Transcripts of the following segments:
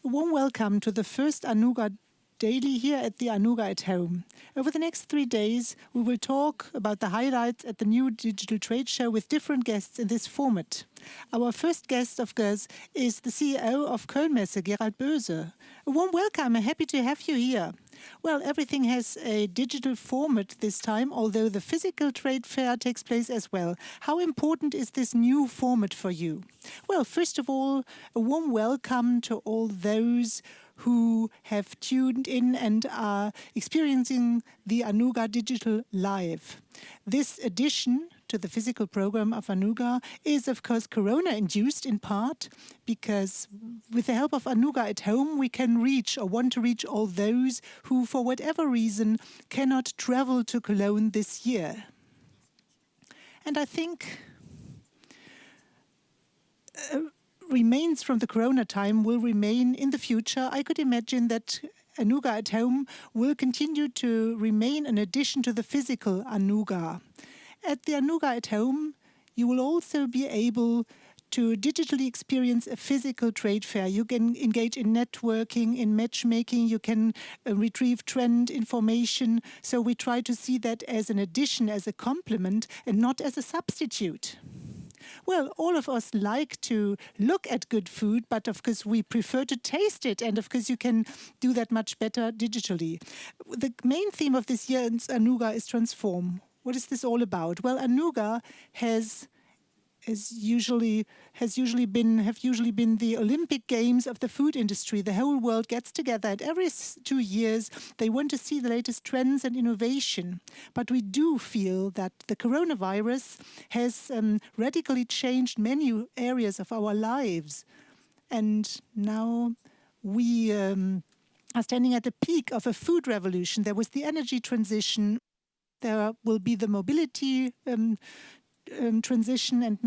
warm welcome to the first Anuga Daily here at the Anuga at Home. Over the next 3 days, we will talk about the highlights at the new digital trade show with different guests in this format. Our first guest, of course, is the CEO of Koelnmesse, Gerald Böse. A warm welcome, I'm happy to have you here. Well, everything has a digital format this time, although the physical trade fair takes place as well. How important is this new format for you? Well, first of all, a warm welcome to all those who have tuned in and are experiencing the Anuga Digital Live. This addition to the physical program of Anuga is, of course, Corona-induced in part, because with the help of Anuga at Home, we can reach or want to reach all those who, for whatever reason, cannot travel to Cologne this year. And I think remains from the Corona time will remain in the future. I could imagine that Anuga at Home will continue to remain an addition to the physical Anuga. At the Anuga at Home, you will also be able to digitally experience a physical trade fair. You can engage in networking, in matchmaking, you can retrieve trend information. So we try to see that as an addition, as a complement, and not as a substitute. Well, all of us like to look at good food, but of course we prefer to taste it, and of course you can do that much better digitally. The main theme of this year's Anuga is Transform. What is this all about? Well, Anuga have usually been the Olympic Games of the food industry. The whole world gets together, and every 2 years they want to see the latest trends and innovation. But we do feel that the coronavirus has radically changed many areas of our lives. And now we are standing at the peak of a food revolution. There was the energy transition. There will be the mobility transition, and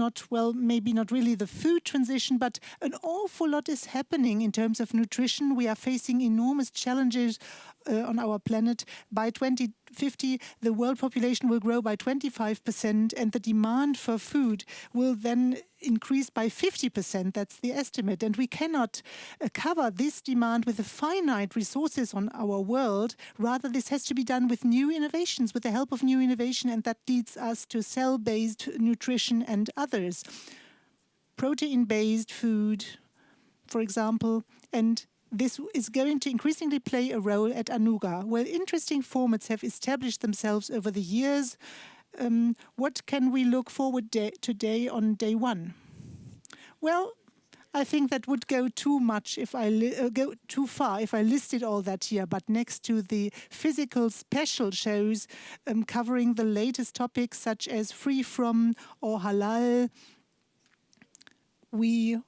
maybe not really the food transition, but an awful lot is happening in terms of nutrition. We are facing enormous challenges on our planet. By 2050, the world population will grow by 25%, and the demand for food will then increase by 50%. That's the estimate. And we cannot cover this demand with the finite resources on our world. Rather, this has to be done with new innovations, with the help of new innovation, and that leads us to cell-based nutrition and others. Protein-based food, for example, and this is going to increasingly play a role at Anuga. Well, interesting formats have established themselves over the years. What can we look forward today on day one? Well, I think that would go too much if I go too far if I listed all that here. But next to the physical special shows covering the latest topics such as free from or halal, we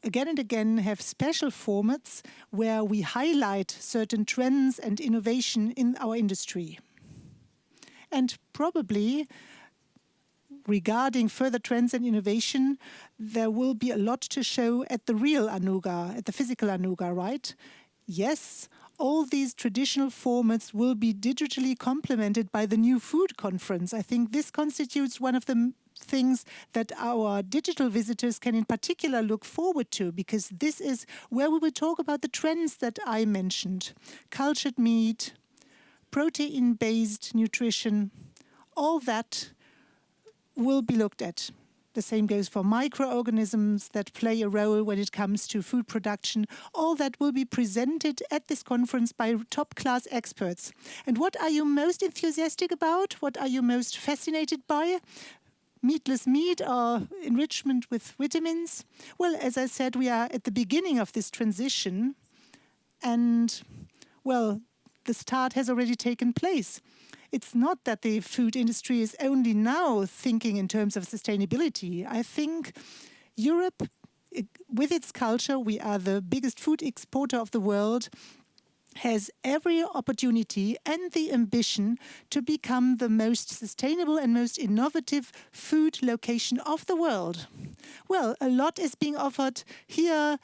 again and again have special formats where we highlight certain trends and innovation in our industry. And probably regarding further trends and innovation, there will be a lot to show at the real Anuga, at the physical Anuga, right? Yes, all these traditional formats will be digitally complemented by the new food conference. I think this constitutes one of the things that our digital visitors can in particular look forward to, because this is where we will talk about the trends that I mentioned. Cultured meat, protein-based nutrition, all that will be looked at. The same goes for microorganisms that play a role when it comes to food production. All that will be presented at this conference by top-class experts. And what are you most enthusiastic about? What are you most fascinated by? Meatless meat or enrichment with vitamins? Well, as I said, we are at the beginning of this transition, and, well, the start has already taken place. It's not that the food industry is only now thinking in terms of sustainability. I think Europe, with its culture, we are the biggest food exporter of the world, has every opportunity and the ambition to become the most sustainable and most innovative food location of the world. Well, a lot is being offered here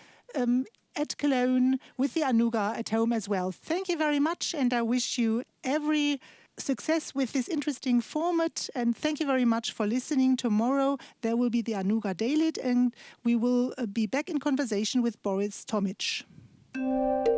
at Cologne with the Anuga at Home as well. Thank you very much, and I wish you every success with this interesting format, and thank you very much for listening. Tomorrow there will be the Anuga Daily, and we will be back in conversation with Boris Tomic. you.